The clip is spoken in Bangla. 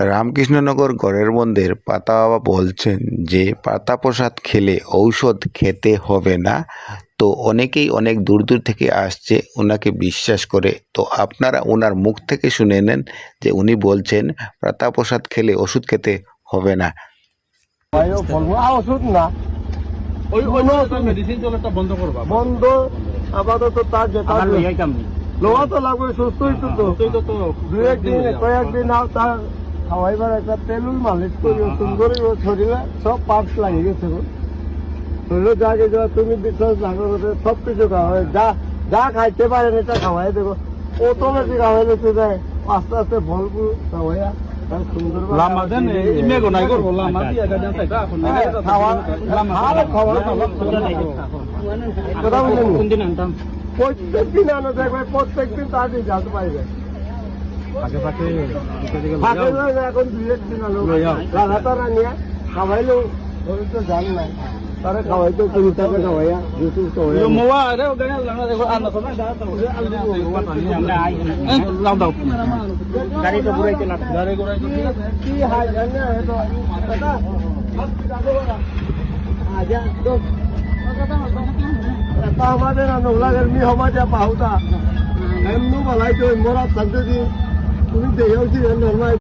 রামকৃষ্ণনগর গড়ের বন্ধের পাতা বাবা বলছেন যে পাতা প্রসাদ খেলে ঔষধ খেতে হবে না। তো অনেকেই অনেক দূর দূর থেকে আসছে ওনাকে বিশ্বাস করে। তো আপনারা ওনার মুখ থেকে শুনে নেন যে উনি বলছেন পাতা প্রসাদ খেলে ওষুধ খেতে হবে না। ওষুধ না, ওই মেডিসিন চলাটা বন্ধ করবা, বন্ধ আপাতত। তার যেটা লোহা তো লাগবে, সুস্থ তো দুই একদিন কয়েকদিন তার খাওয়াইবার একটা তেলুল মালিশ করিও, সুন্দর শরীরে সব পার্টস লাগিয়ে গেছে। শরীরে যা গেছে তুমি বিশ্বাস না করো, সব কিছু খাওয়াই, যা যা খাইতে পারেন এটা খাওয়াই দেবো। অত বেশি খাওয়াইলে তুই যায় আস্তে আস্তে ফলগুলো খাওয়াইয়া সুন্দর প্রত্যেকদিন আনো দেখবে, প্রত্যেকদিন তাড়াতাড়ি জানতে পারবে। এখন দুই একদিন আলো রাধা নিয়ে খাওয়াইলেও তো জান নাই, তারা খাওয়াইতো তুমি তাকে খাওয়াইয়া আমাদের নোলাগের মি সমাজে পাহুতা এমনি বলাই তো মরা থাকতে তুমি দেখেওছি নর্মাল